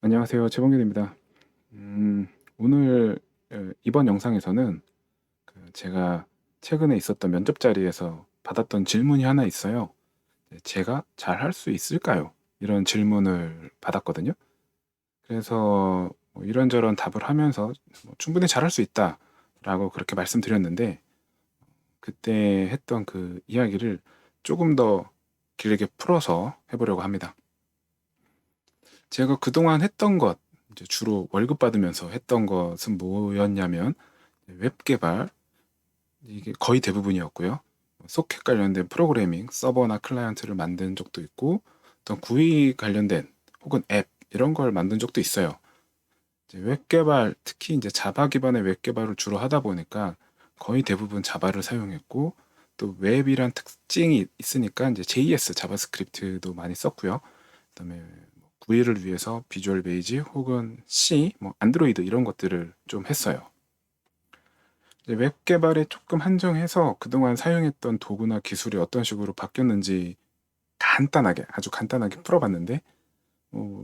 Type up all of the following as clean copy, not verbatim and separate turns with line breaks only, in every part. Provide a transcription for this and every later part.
안녕하세요. 최범균입니다. 음, 오늘 이번 영상에서는 제가 최근에 있었던 면접 자리에서 받았던 질문이 하나 있어요. 제가 잘 할 수 있을까요? 이런 질문을 받았거든요. 그래서 뭐 이런저런 답을 하면서 뭐 충분히 잘할 수 있다라고 그렇게 말씀드렸는데 그때 했던 그 이야기를 조금 더 길게 풀어서 해보려고 합니다. 제가 그동안 했던 것, 이제 주로 월급 받으면서 했던 것은 뭐였냐면 웹 개발, 이게 거의 대부분이었고요. 소켓 관련된 프로그래밍, 서버나 클라이언트를 만든 적도 있고, 어떤 GUI 관련된 혹은 앱 이런 걸 만든 적도 있어요. 이제 웹 개발, 특히 이제 자바 기반의 웹 개발을 주로 하다 보니까 거의 대부분 자바를 사용했고, 또 웹이란 특징이 있으니까 이제 JS, 자바스크립트도 많이 썼고요. 그다음에 GUI를 위해서 비주얼 베이지 혹은 C, 뭐 안드로이드 이런 것들을 좀 했어요. 이제 웹 개발에 조금 한정해서 그동안 사용했던 도구나 기술이 어떤 식으로 바뀌었는지 간단하게, 아주 간단하게 풀어봤는데,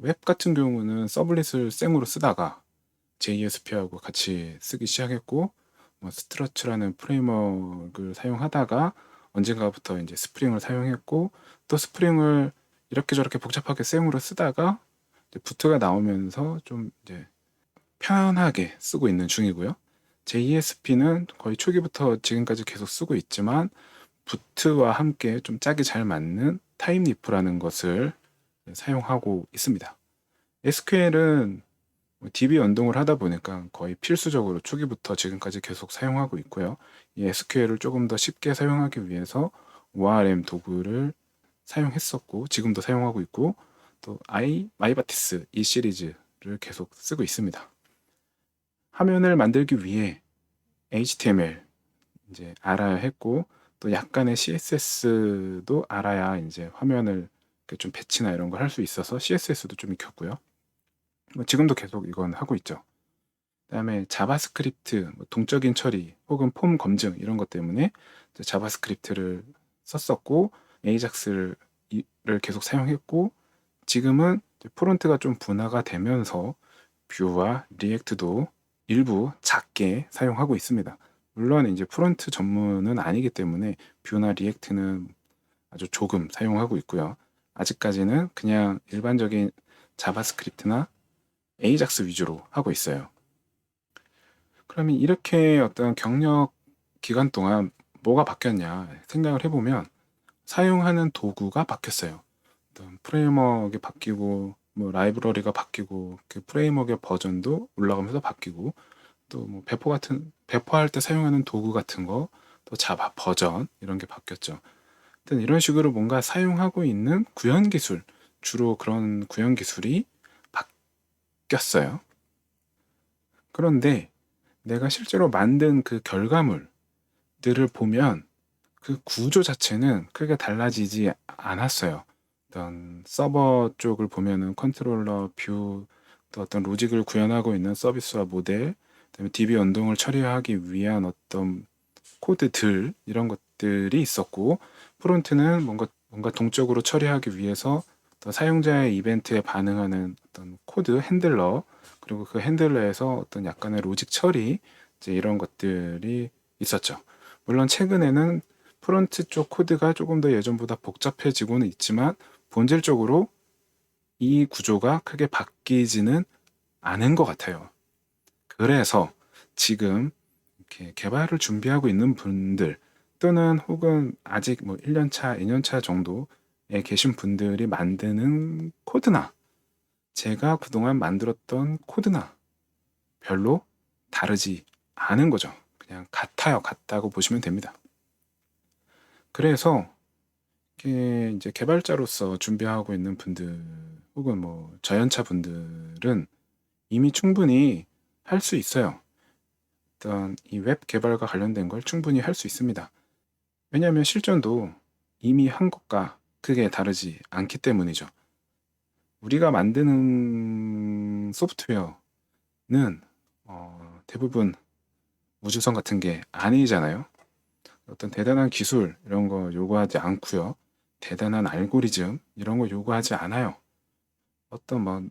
웹 같은 경우는 서블릿을 생으로 쓰다가 JSP하고 같이 쓰기 시작했고, 뭐 스트러치라는 프레임워크를 사용하다가 언젠가부터 이제 스프링을 사용했고, 또 스프링을 이렇게 저렇게 복잡하게 생으로 쓰다가 이제 부트가 나오면서 좀 이제 편하게 쓰고 있는 중이고요. JSP는 거의 초기부터 지금까지 계속 쓰고 있지만 부트와 함께 좀 짝이 잘 맞는 타임리프라는 것을 사용하고 있습니다. SQL은 DB 연동을 하다 보니까 거의 필수적으로 초기부터 지금까지 계속 사용하고 있고요. 이 SQL을 조금 더 쉽게 사용하기 위해서 ORM 도구를 사용했었고 지금도 사용하고 있고 또 마이바티스 이 시리즈를 계속 쓰고 있습니다. 화면을 만들기 위해 HTML 이제 알아야 했고 또 약간의 CSS도 알아야 이제 화면을 좀 배치나 이런 걸 할 수 있어서 CSS도 좀 익혔고요. 뭐 지금도 계속 이건 하고 있죠. 그다음에 자바스크립트, 뭐 동적인 처리 혹은 폼 검증 이런 것 때문에 자바스크립트를 썼었고 에이작스를 계속 사용했고 지금은 프론트가 좀 분화가 되면서 뷰와 리액트도 일부 작게 사용하고 있습니다. 물론 이제 프론트 전문은 아니기 때문에 뷰나 리액트는 아주 조금 사용하고 있고요. 아직까지는 그냥 일반적인 자바스크립트나 에이작스 위주로 하고 있어요. 그러면 이렇게 어떤 경력 기간 동안 뭐가 바뀌었냐 생각을 해보면 사용하는 도구가 바뀌었어요. 어떤 프레임워크가 바뀌고 뭐 라이브러리가 바뀌고 그 프레임워크의 버전도 올라가면서 바뀌고 또 뭐 배포할 때 사용하는 도구 같은 거 또 자바 버전 이런 게 바뀌었죠. 하여튼 이런 식으로 뭔가 사용하고 있는 구현 기술 주로 그런 구현 기술이 바뀌었어요. 그런데 내가 실제로 만든 그 결과물들을 보면 그 구조 자체는 크게 달라지지 않았어요. 어떤 서버 쪽을 보면은 컨트롤러, 뷰, 또 어떤 로직을 구현하고 있는 서비스와 모델, 그다음에 DB 연동을 처리하기 위한 어떤 코드들 이런 것들이 있었고 프론트는 뭔가 동적으로 처리하기 위해서 또 사용자의 이벤트에 반응하는 어떤 코드 핸들러 그리고 그 핸들러에서 어떤 약간의 로직 처리 이제 이런 것들이 있었죠. 물론 최근에는 프론트 쪽 코드가 조금 더 예전보다 복잡해지고는 있지만 본질적으로 이 구조가 크게 바뀌지는 않은 것 같아요. 그래서 지금 이렇게 개발을 준비하고 있는 분들 또는 혹은 아직 뭐 1년 차, 2년 차 정도에 계신 분들이 만드는 코드나 제가 그동안 만들었던 코드나 별로 다르지 않은 거죠. 그냥 같아요. 같다고 보시면 됩니다. 그래서 이게 이제 개발자로서 준비하고 있는 분들 혹은 뭐 저연차 분들은 이미 충분히 할 수 있어요. 일단 이 웹 개발과 관련된 걸 충분히 할 수 있습니다. 왜냐하면 실전도 이미 한 것과 크게 다르지 않기 때문이죠. 우리가 만드는 소프트웨어는 대부분 우주선 같은 게 아니잖아요. 어떤 대단한 기술 이런 거 요구하지 않고요. 대단한 알고리즘 이런 거 요구하지 않아요. 어떤 뭐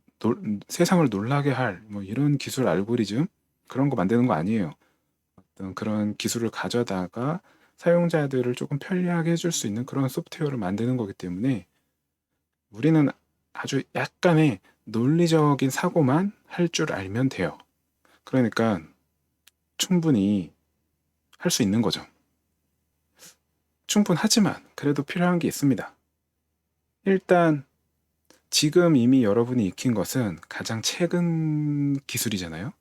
세상을 놀라게 할 뭐 이런 기술 알고리즘 그런 거 만드는 거 아니에요. 어떤 그런 기술을 가져다가 사용자들을 조금 편리하게 해줄 수 있는 그런 소프트웨어를 만드는 거기 때문에 우리는 아주 약간의 논리적인 사고만 할 줄 알면 돼요. 그러니까 충분히 할 수 있는 거죠. 충분하지만 그래도 필요한 게 있습니다. 일단 지금 이미 여러분이 익힌 것은 가장 최근 기술이잖아요.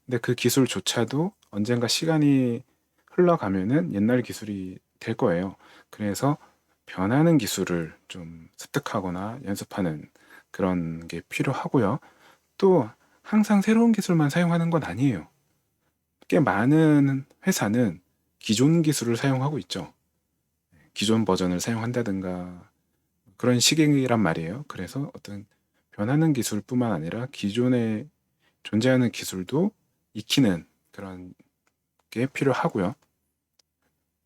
근데 그 기술조차도 언젠가 시간이 흘러가면은 옛날 기술이 될 거예요. 그래서 변하는 기술을 좀 습득하거나 연습하는 그런 게 필요하고요. 또 항상 새로운 기술만 사용하는 건 아니에요. 꽤 많은 회사는 기존 기술을 사용하고 있죠. 기존 버전을 사용한다든가 그런 식이란 말이에요. 그래서 어떤 변하는 기술뿐만 아니라 기존에 존재하는 기술도 익히는 그런 게 필요하고요.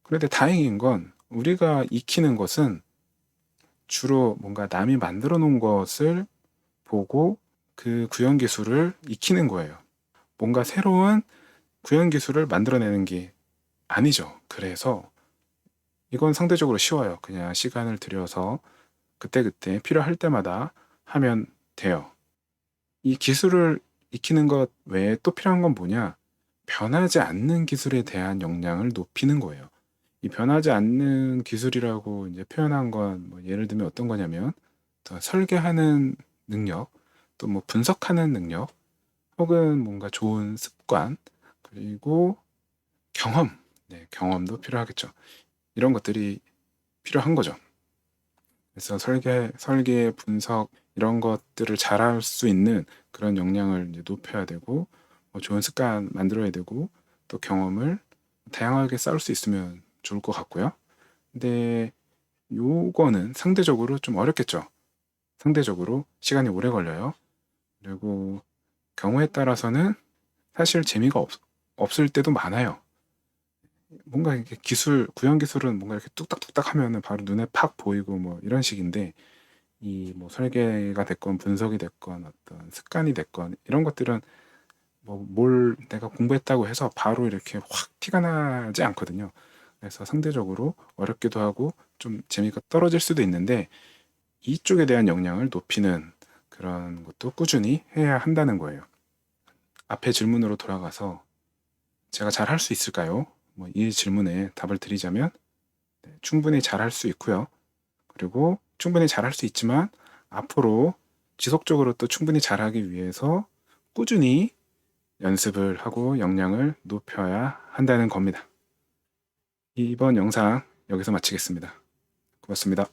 그런데 다행인 건 우리가 익히는 것은 주로 뭔가 남이 만들어 놓은 것을 보고 그 구현 기술을 익히는 거예요. 뭔가 새로운 구현 기술을 만들어내는 게 아니죠. 그래서 이건 상대적으로 쉬워요. 그냥 시간을 들여서 그때그때 필요할 때마다 하면 돼요. 이 기술을 익히는 것 외에 또 필요한 건 뭐냐? 변하지 않는 기술에 대한 역량을 높이는 거예요. 이 변하지 않는 기술이라고 이제 표현한 건 뭐 예를 들면 어떤 거냐면 더 설계하는 능력, 또 뭐 분석하는 능력, 혹은 뭔가 좋은 습관, 그리고 경험, 네, 경험도 필요하겠죠. 이런 것들이 필요한 거죠. 그래서 설계, 분석 이런 것들을 잘할 수 있는 그런 역량을 이제 높여야 되고 뭐 좋은 습관 만들어야 되고 또 경험을 다양하게 쌓을 수 있으면 좋을 것 같고요. 근데 요거는 상대적으로 좀 어렵겠죠. 상대적으로 시간이 오래 걸려요. 그리고 경우에 따라서는 사실 재미가 없을 때도 많아요. 뭔가 이렇게 구현 기술은 뭔가 이렇게 뚝딱뚝딱 하면은 바로 눈에 팍 보이고 뭐 이런 식인데 이 뭐 설계가 됐건 분석이 됐건 어떤 습관이 됐건 이런 것들은 뭐 뭘 내가 공부했다고 해서 바로 이렇게 확 티가 나지 않거든요. 그래서 상대적으로 어렵기도 하고 좀 재미가 떨어질 수도 있는데 이쪽에 대한 역량을 높이는 그런 것도 꾸준히 해야 한다는 거예요. 앞에 질문으로 돌아가서 제가 잘 할 수 있을까요? 뭐 이 질문에 답을 드리자면 네, 충분히 잘 할 수 있고요. 그리고 충분히 잘 할 수 있지만 앞으로 지속적으로 또 충분히 잘하기 위해서 꾸준히 연습을 하고 역량을 높여야 한다는 겁니다. 이번 영상 여기서 마치겠습니다. 고맙습니다.